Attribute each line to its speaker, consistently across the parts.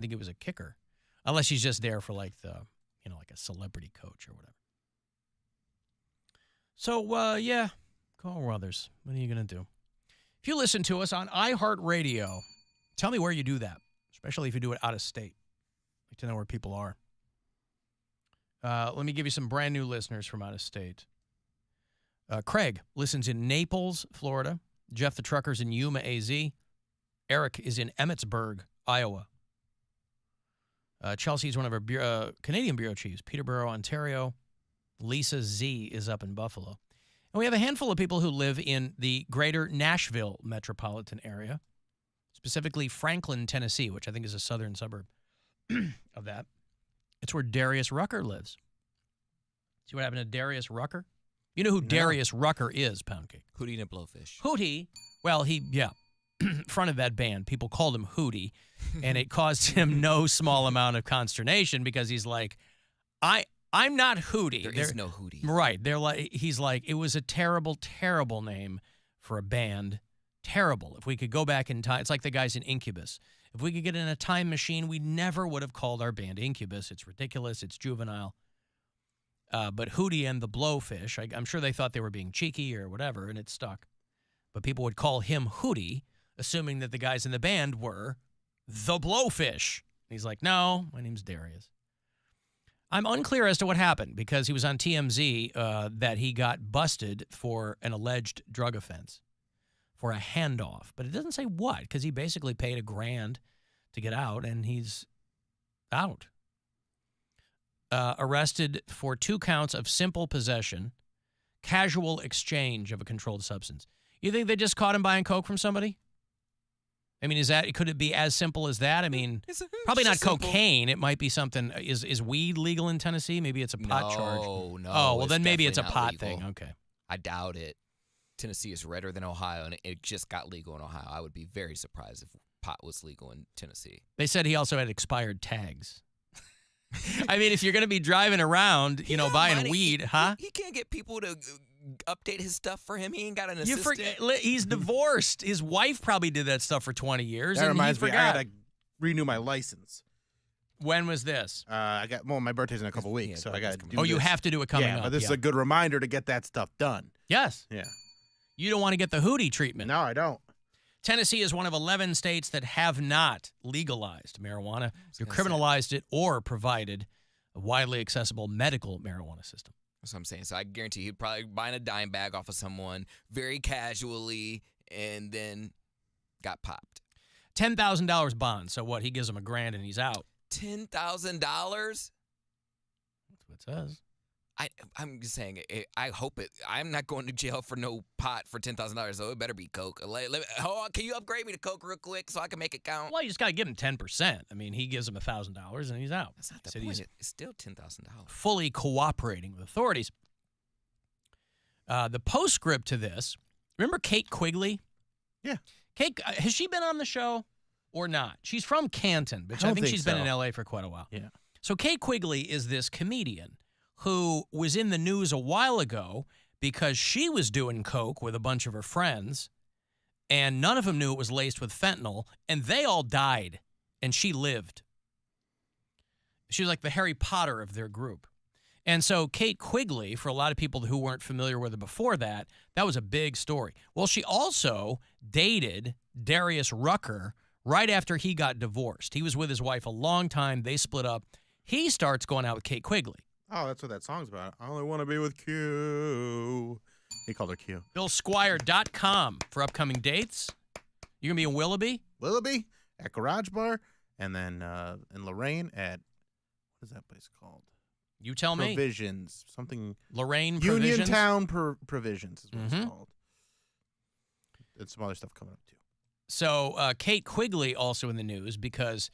Speaker 1: think he was a kicker. Unless he's just there for like the, like a celebrity coach or whatever. So, yeah, Carl Weathers, what are you going to do? If you listen to us on iHeartRadio, tell me where you do that, especially if you do it out of state. I'd like to know where people are. Let me give you some brand new listeners from out of state. Craig listens in Naples, Florida. Jeff the Trucker's in Yuma, AZ. Eric is in Emmitsburg, Iowa. Chelsea's one of our Canadian bureau chiefs. Peterborough, Ontario. Lisa Z is up in Buffalo. And we have a handful of people who live in the greater Nashville metropolitan area, specifically Franklin, Tennessee, which I think is a southern suburb of that. It's where Darius Rucker lives. See what happened to Darius Rucker? You know who Darius Rucker is, Poundcake?
Speaker 2: Hootie and Blowfish.
Speaker 1: Hootie. Well, front of that band, people called him Hootie, and it caused him no small amount of consternation because he's like, I'm not Hootie.
Speaker 2: There is no Hootie.
Speaker 1: Right. He's like, it was a terrible, terrible name for a band. Terrible. If we could go back in time, it's like the guys in Incubus. If we could get in a time machine, we never would have called our band Incubus. It's ridiculous. It's juvenile. But Hootie and the Blowfish, I'm sure they thought they were being cheeky or whatever, and it stuck. But people would call him Hootie, assuming that the guys in the band were the Blowfish. And he's like, no, my name's Darius. I'm unclear as to what happened because he was on TMZ that he got busted for an alleged drug offense, for a handoff. But it doesn't say what because he basically paid $1,000 to get out, and he's out. Arrested for 2 counts of simple possession, casual exchange of a controlled substance. You think they just caught him buying coke from somebody? I mean, could it be as simple as that? I mean, probably not cocaine. It might be something. Is weed legal in Tennessee? Maybe it's a pot charge.
Speaker 2: No.
Speaker 1: Oh, well, then maybe it's a pot
Speaker 2: legal.
Speaker 1: thing. Okay.
Speaker 2: I doubt it. Tennessee is redder than Ohio, and it just got legal in Ohio. I would be very surprised if pot was legal in Tennessee.
Speaker 1: They said he also had expired tags. I mean, if you're going to be driving around, buying weed, huh?
Speaker 2: He can't get people to update his stuff for him. He ain't got an
Speaker 1: You
Speaker 2: assistant.
Speaker 1: forget, he's divorced. His wife probably did that stuff for 20 years.
Speaker 3: That
Speaker 1: and
Speaker 3: reminds
Speaker 1: he
Speaker 3: me,
Speaker 1: forgot.
Speaker 3: I gotta renew my license.
Speaker 1: When was this?
Speaker 3: My birthday's in a couple weeks, so I got to do
Speaker 1: you have to do it coming up.
Speaker 3: But this is a good reminder to get that stuff done.
Speaker 1: Yes.
Speaker 3: Yeah.
Speaker 1: You don't want to get the Hootie treatment.
Speaker 3: No, I don't.
Speaker 1: Tennessee is one of 11 states that have not legalized marijuana. They've criminalized it or provided a widely accessible medical marijuana system.
Speaker 2: That's what I'm saying. So I guarantee he'd probably buying a dime bag off of someone very casually and then got popped.
Speaker 1: $10,000 bond. So what? He gives him $1,000 and he's out.
Speaker 2: $10,000?
Speaker 1: That's what it says.
Speaker 2: I'm just saying, I hope it. I'm not going to jail for no pot for $10,000, so it better be coke. Can you upgrade me to coke real quick so I can make it count?
Speaker 1: Well, you just got to give him 10%. I mean, he gives him $1,000 and he's out.
Speaker 2: That's not the
Speaker 1: So
Speaker 2: point.
Speaker 1: he's
Speaker 2: It's still $10,000.
Speaker 1: fully cooperating with authorities. The postscript to this, remember Kate Quigley?
Speaker 3: Yeah.
Speaker 1: Kate, has she been on the show or not? She's from Canton, which I think she's been in L.A. for quite a while.
Speaker 3: Yeah.
Speaker 1: So Kate Quigley is this comedian who was in the news a while ago because she was doing coke with a bunch of her friends, and none of them knew it was laced with fentanyl, and they all died, and she lived. She was like the Harry Potter of their group. And so Kate Quigley, for a lot of people who weren't familiar with her before that was a big story. Well, she also dated Darius Rucker right after he got divorced. He was with his wife a long time. They split up. He starts going out with Kate Quigley.
Speaker 3: Oh, that's what that song's about. I only want to be with Q. He called her Q.
Speaker 1: BillSquire.com for upcoming dates. You're going to be in Willoughby?
Speaker 3: Willoughby at Garage Bar, and then in Lorraine at, what is that place called?
Speaker 1: You tell me.
Speaker 3: Provisions. Something.
Speaker 1: Lorraine Provisions?
Speaker 3: Uniontown Provisions is what it's called. And some other stuff coming up, too.
Speaker 1: So Kate Quigley also in the news because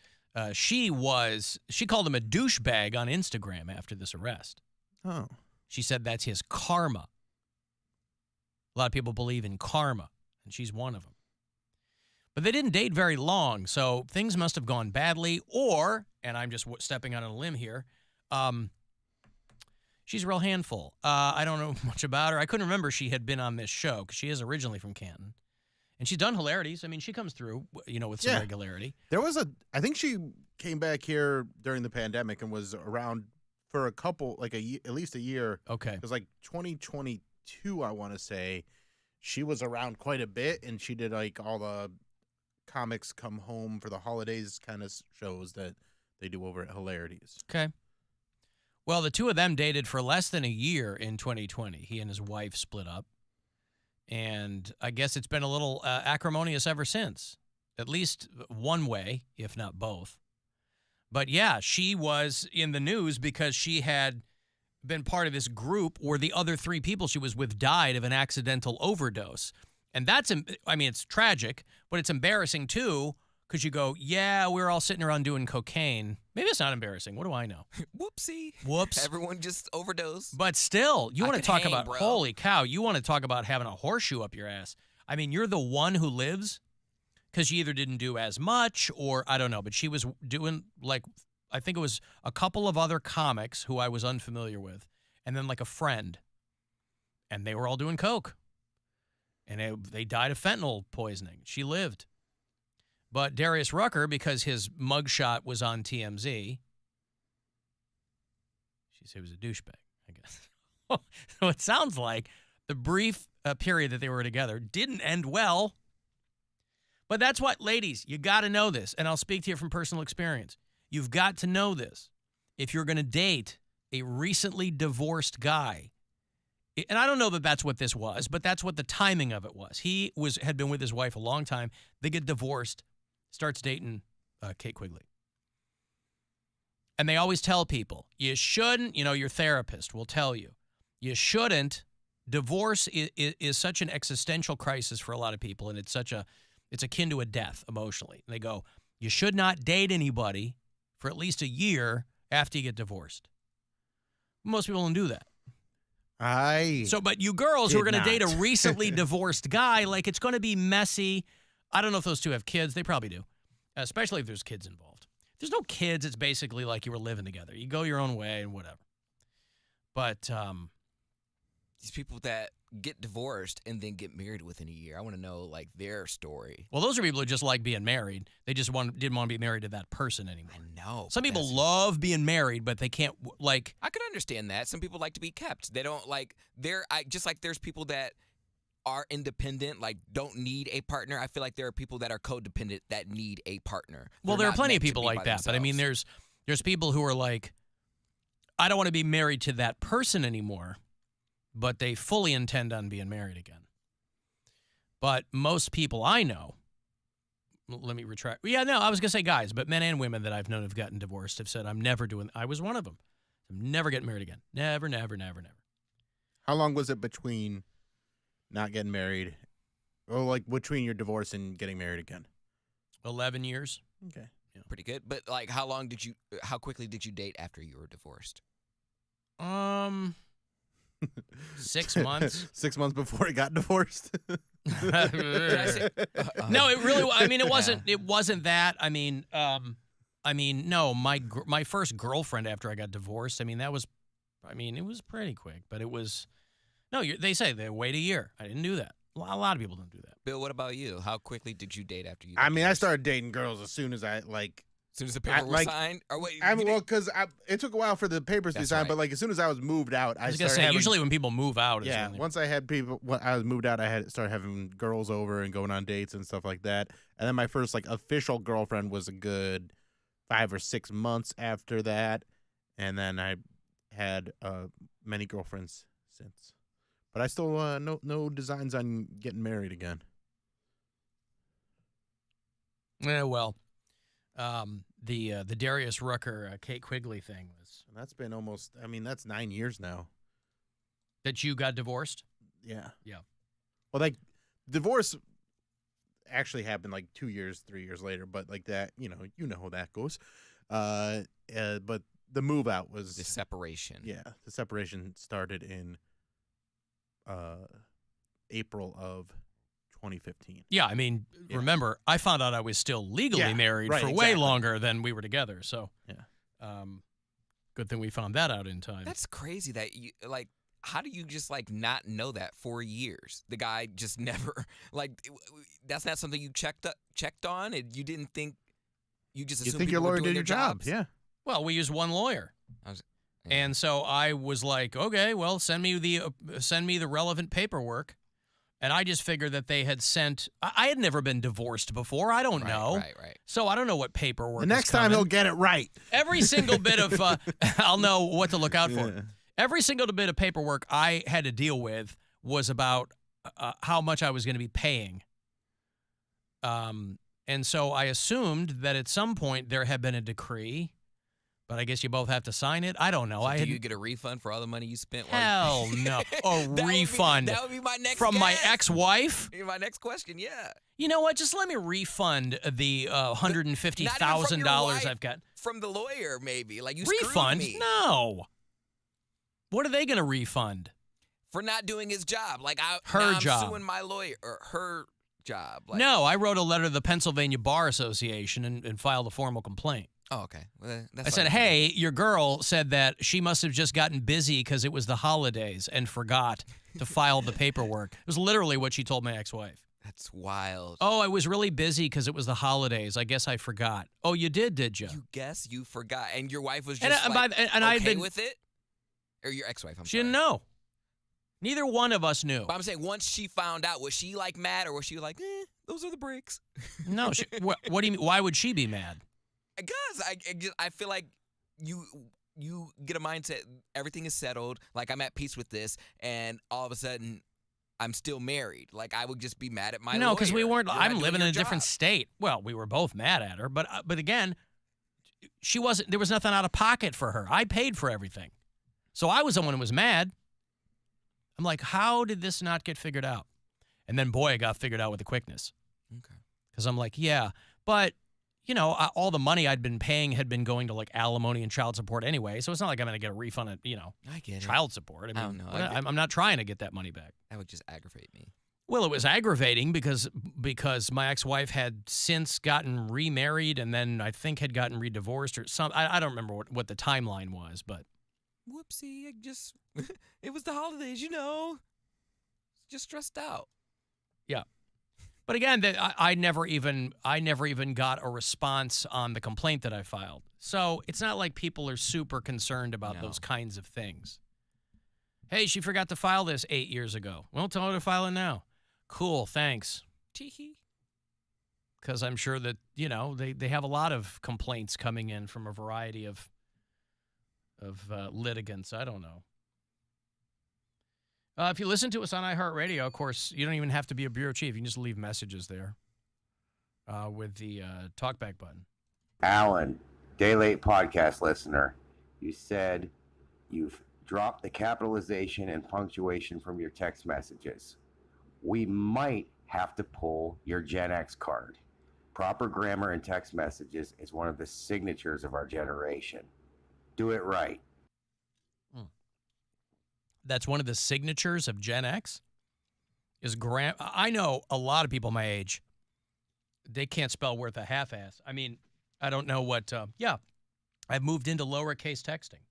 Speaker 1: she called him a douchebag on Instagram after this arrest.
Speaker 3: Oh.
Speaker 1: She said that's his karma. A lot of people believe in karma, and she's one of them. But they didn't date very long, so things must have gone badly, or, and I'm just stepping out on a limb here, she's a real handful. I don't know much about her. I couldn't remember she had been on this show, because she is originally from Canton. And she's done hilarities. I mean, she comes through, with some regularity.
Speaker 3: I think she came back here during the pandemic and was around for a couple, like at least a year.
Speaker 1: Okay.
Speaker 3: It was like 2022, I want to say. She was around quite a bit, and she did like all the comics come home for the holidays kind of shows that they do over at Hilarities.
Speaker 1: Okay. Well, the two of them dated for less than a year in 2020. He and his wife split up. And I guess it's been a little acrimonious ever since, at least one way, if not both. But yeah, she was in the news because she had been part of this group where the other three people she was with died of an accidental overdose. And that's, I mean, it's tragic, but it's embarrassing too, because you go, yeah, we're all sitting around doing cocaine. Maybe it's not embarrassing. What do I know?
Speaker 2: Whoopsie.
Speaker 1: Whoops.
Speaker 2: Everyone just overdosed.
Speaker 1: But still, you
Speaker 2: I
Speaker 1: want to
Speaker 2: could
Speaker 1: talk
Speaker 2: hang,
Speaker 1: about,
Speaker 2: bro.
Speaker 1: holy cow, you want to talk about having a horseshoe up your ass. I mean, you're the one who lives because you either didn't do as much or I don't know, but she was doing like, I think it was a couple of other comics who I was unfamiliar with, and then like a friend, and they were all doing coke. And they died of fentanyl poisoning. She lived. But Darius Rucker, because his mugshot was on TMZ, she said he was a douchebag, I guess. So it sounds like the brief period that they were together didn't end well. But that's what, ladies, you got to know this. And I'll speak to you from personal experience. You've got to know this. If you're going to date a recently divorced guy, and I don't know that that's what this was, but that's what the timing of it was. He had been with his wife a long time. They get divorced, starts dating Kate Quigley. And they always tell people, you shouldn't, your therapist will tell you, you shouldn't. Divorce is such an existential crisis for a lot of people, and it's akin to a death emotionally. And they go, you should not date anybody for at least a year after you get divorced. Most people don't do that. But you girls who are going to date a recently divorced guy, like it's going to be messy. I don't know if those two have kids. They probably do, especially if there's kids involved. If there's no kids, it's basically like you were living together. You go your own way and whatever. But
Speaker 2: these people that get divorced and then get married within a year, I want to know like their story.
Speaker 1: Well, those are people who just like being married. They just didn't want to be married to that person anymore.
Speaker 2: I know.
Speaker 1: Some people love being married, but they can't like.
Speaker 2: I can understand that. Some people like to be kept. They don't like. Just like there's people that are independent, like don't need a partner. I feel like there are people that are codependent that need a partner.
Speaker 1: Well, there are plenty of people like that, but I mean, there's people who are like, I don't want to be married to that person anymore, but they fully intend on being married again. But most people I know, let me retract. Yeah, no, I was going to say guys, but men and women that I've known have gotten divorced have said, I was one of them. I'm never getting married again. Never, never, never, never.
Speaker 3: How long was it between not getting married, or like between your divorce and getting married again?
Speaker 1: 11 years.
Speaker 3: Okay.
Speaker 1: Yeah.
Speaker 2: Pretty good. But like how quickly did you date after you were divorced?
Speaker 1: 6 months.
Speaker 3: 6 months before he got divorced.
Speaker 2: Did I say,
Speaker 1: No, it really. I mean, it wasn't. It wasn't that. I mean, no. My first girlfriend after I got divorced. I mean, that was. I mean, it was pretty quick, but it was. No, they say they wait a year. I didn't do that. A lot of people don't do that.
Speaker 2: Bill, what about you? How quickly did you date after you?
Speaker 3: I mean, I started dating girls as soon as I like.
Speaker 2: As soon as the paper was signed? Or wait,
Speaker 3: because it took a while for the papers to be signed, but like as soon as I was moved out,
Speaker 1: I was gonna say usually when people move out,
Speaker 3: once I had people, when I was moved out, I started having girls over and going on dates and stuff like that. And then my first like official girlfriend was a good 5 or 6 months after that, and then I had many girlfriends since. But I still no designs on getting married again.
Speaker 1: Yeah, well. The Darius Rucker Kate Quigley thing was.
Speaker 3: And that's been almost. I mean, that's 9 years now.
Speaker 1: That you got divorced?
Speaker 3: Yeah.
Speaker 1: Yeah.
Speaker 3: Well, like divorce actually happened like 2 years, 3 years later. But like that, you know how that goes. But the move out was
Speaker 2: the separation.
Speaker 3: Yeah, the separation started in April of 2015.
Speaker 1: Yeah, I mean, remember, I found out I was still legally married for way longer than we were together. So, good thing we found that out in time.
Speaker 2: That's crazy that you like. How do you just like not know that for years? The guy just never like. That's not something you checked on, and you didn't think. You just
Speaker 3: You
Speaker 2: assume
Speaker 3: think your
Speaker 2: people were
Speaker 3: lawyer
Speaker 2: doing
Speaker 3: did
Speaker 2: their
Speaker 3: your job?
Speaker 2: jobs?
Speaker 3: Yeah.
Speaker 1: Well, we used one lawyer. And so I was like, okay, well, send me the relevant paperwork. And I just figured that they had sent. I had never been divorced before. I don't know.
Speaker 2: Right.
Speaker 1: So I don't know what paperwork.
Speaker 3: The next
Speaker 1: is
Speaker 3: time
Speaker 1: coming.
Speaker 3: he'll get it right.
Speaker 1: Every single bit of, I'll know what to look out for.
Speaker 3: Yeah.
Speaker 1: Every single bit of paperwork I had to deal with was about how much I was going to be paying. And so I assumed that at some point there had been a decree. But I guess you both have to sign it. I don't know.
Speaker 2: So do you get a refund for all the money you spent?
Speaker 1: Hell no. A refund.
Speaker 2: That would be my next
Speaker 1: from
Speaker 2: guess.
Speaker 1: my ex-wife?
Speaker 2: My next question, yeah.
Speaker 1: You know what? Just let me refund the $150,000 I've got.
Speaker 2: From the lawyer, maybe. Like, you
Speaker 1: refund?
Speaker 2: screwed me.
Speaker 1: No. What are they going to refund?
Speaker 2: For not doing his job. Like,
Speaker 1: I'm
Speaker 2: suing my lawyer, or her job. Like,
Speaker 1: no, I wrote a letter to the Pennsylvania Bar Association and filed a formal complaint.
Speaker 2: Oh, okay. Well,
Speaker 1: I said, hey, your girl said that she must have just gotten busy because it was the holidays and forgot to file the paperwork. It was literally what she told my ex-wife.
Speaker 2: That's wild.
Speaker 1: Oh, I was really busy because it was the holidays. I guess I forgot. Oh, you did you?
Speaker 2: You guess you forgot. And your wife was just okay with it? Or your ex-wife,
Speaker 1: She didn't know. Neither one of us knew.
Speaker 2: But I'm saying, once she found out, was she, like, mad, or was she like, those are the breaks?
Speaker 1: No. What do you mean? Why would she be mad?
Speaker 2: Because I feel like you get a mindset, everything is settled, like, I'm at peace with this, and all of a sudden I'm still married. Like, I would just be mad at my lawyer.
Speaker 1: No, because we weren't.
Speaker 2: You're
Speaker 1: I'm
Speaker 2: not
Speaker 1: living
Speaker 2: doing
Speaker 1: in a
Speaker 2: your
Speaker 1: different
Speaker 2: job.
Speaker 1: state. Well, we were both mad at her, but again, she wasn't. There was nothing out of pocket for her. I paid for everything, so I was the one who was mad. I'm like, how did this not get figured out? And then, boy, it got figured out with the quickness.
Speaker 2: Okay.
Speaker 1: Because I'm like, yeah, but. You know, all the money I'd been paying had been going to, like, alimony and child support anyway, so it's not like I'm going to get a refund of,
Speaker 2: I get
Speaker 1: child support. I
Speaker 2: don't
Speaker 1: mean,
Speaker 2: know.
Speaker 1: I'm not trying to get that money back.
Speaker 2: That would just aggravate me.
Speaker 1: Well, it was aggravating because my ex-wife had since gotten remarried and then I think had gotten redivorced or something. I don't remember what the timeline was, but.
Speaker 2: Whoopsie, it was the holidays, just stressed out.
Speaker 1: Yeah. But again, I never even got a response on the complaint that I filed. So it's not like people are super concerned about those kinds of things. Hey, she forgot to file this 8 years ago. Well, tell her to file it now. Cool, thanks.
Speaker 2: Teehee.
Speaker 1: Because I'm sure that, they have a lot of complaints coming in from a variety of litigants. I don't know. If you listen to us on iHeartRadio, of course, you don't even have to be a bureau chief. You can just leave messages there with the talkback button.
Speaker 4: Alan, Day Late podcast listener, you said you've dropped the capitalization and punctuation from your text messages. We might have to pull your Gen X card. Proper grammar in text messages is one of the signatures of our generation. Do it right.
Speaker 1: That's one of the signatures of Gen X is I know a lot of people my age, they can't spell worth a half-ass. I mean, I don't know what, I've moved into lowercase texting.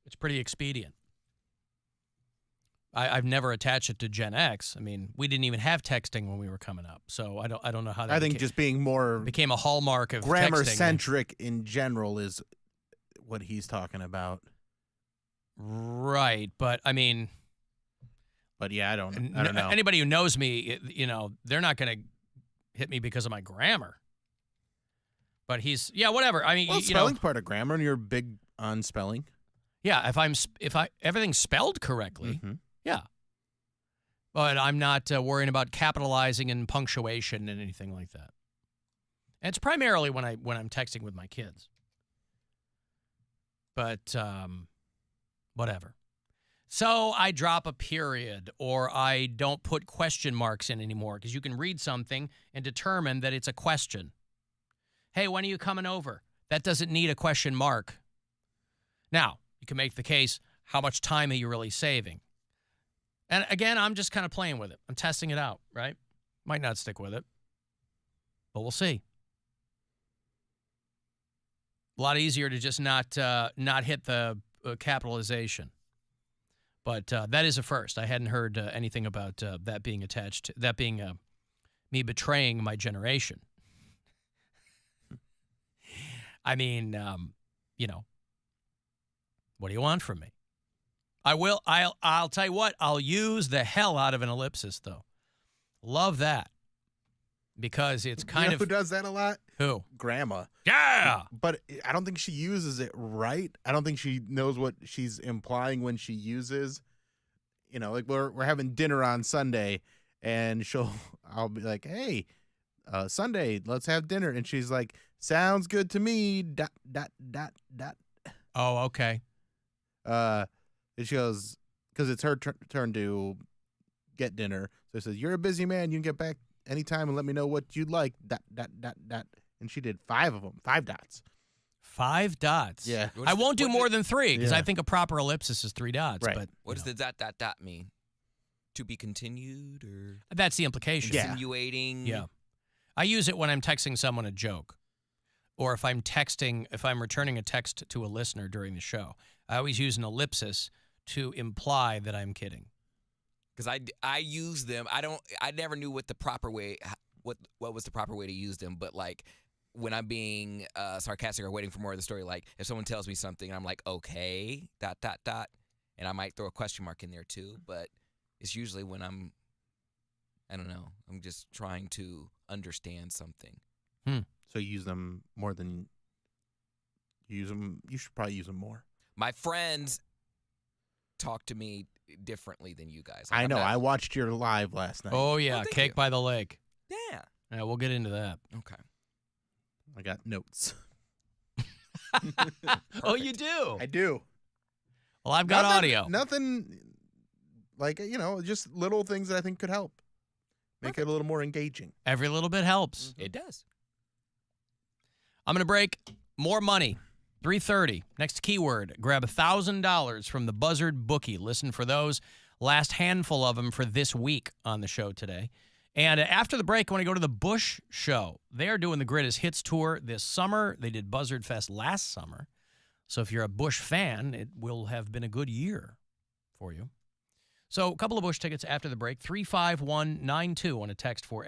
Speaker 1: It's pretty expedient. I've never attached it to Gen X. I mean, we didn't even have texting when we were coming up, so I don't know how that
Speaker 3: I think just being more
Speaker 1: became a hallmark of
Speaker 3: grammar-centric in general is what he's talking about.
Speaker 1: Right, but I mean,
Speaker 3: yeah, I don't know.
Speaker 1: Anybody who knows me, they're not going to hit me because of my grammar. But whatever. I mean,
Speaker 3: spelling's part of grammar, and you're big on spelling.
Speaker 1: Yeah, if everything's spelled correctly, yeah. But I'm not worrying about capitalizing and punctuation and anything like that. And it's primarily when I'm texting with my kids. But whatever. So I drop a period or I don't put question marks in anymore because you can read something and determine that it's a question. Hey, when are you coming over? That doesn't need a question mark. Now, you can make the case, how much time are you really saving? And again, I'm just kind of playing with it. I'm testing it out, right? Might not stick with it, but we'll see. A lot easier to just not hit the capitalization. But that is a first. I hadn't heard anything about that being attached, that being me betraying my generation. I mean, what do you want from me? I'll tell you what, I'll use the hell out of an ellipsis, though. Love that. Because it's kind of...
Speaker 3: Who does that a lot?
Speaker 1: Who?
Speaker 3: Grandma.
Speaker 1: Yeah!
Speaker 3: But I don't think she uses it right. I don't think she knows what she's implying when she uses. Like we're having dinner on Sunday, and I'll be like, hey, Sunday, let's have dinner. And she's like, sounds good to me, ...
Speaker 1: Oh, okay.
Speaker 3: And she goes, because it's her turn to get dinner. So it says, you're a busy man. You can get back anytime and let me know what you'd like, ... And she did 5 of them, 5 dots.
Speaker 1: 5 dots.
Speaker 3: Yeah.
Speaker 1: I won't do more than 3 because
Speaker 3: Yeah.
Speaker 1: I think a proper ellipsis is 3 dots.
Speaker 3: Right.
Speaker 1: But
Speaker 2: What does the ... mean? To be continued or
Speaker 1: that's the implication.
Speaker 3: Yeah.
Speaker 2: insinuating?
Speaker 1: Yeah. I use it when I'm texting someone a joke, or if I'm returning a text to a listener during the show. I always use an ellipsis to imply that I'm kidding.
Speaker 2: Because I use them. I never knew what the proper way, what was the proper way to use them. But like when I'm being sarcastic or waiting for more of the story, like if someone tells me something and I'm like, okay, ... and I might throw a question mark in there too. But it's usually when I'm just trying to understand something.
Speaker 3: So you use them more than you use them. You should probably use them more.
Speaker 2: My friends talk to me differently than you guys. Like,
Speaker 3: I
Speaker 2: I'm
Speaker 3: know.
Speaker 2: not-
Speaker 3: I watched your live last night.
Speaker 1: Oh, yeah.
Speaker 2: thank
Speaker 1: Cake
Speaker 2: you.
Speaker 1: by the lake.
Speaker 2: Yeah.
Speaker 1: Yeah, we'll get into that.
Speaker 2: Okay.
Speaker 3: I got notes.
Speaker 1: Oh, you do?
Speaker 3: I do.
Speaker 1: Well, I've got audio.
Speaker 3: Nothing like, just little things that I think could help. Make it a little more engaging.
Speaker 1: Every little bit helps.
Speaker 2: It does.
Speaker 1: I'm going to break. More money. 3:30. Next keyword. Grab $1,000 from the Buzzard bookie. Listen for those. Last handful of them for this week on the show today. And after the break, I want to go to the Bush Show. They are doing the Greatest Hits Tour this summer. They did Buzzard Fest last summer. So if you're a Bush fan, it will have been a good year for you. So a couple of Bush tickets after the break. 35192 on a text for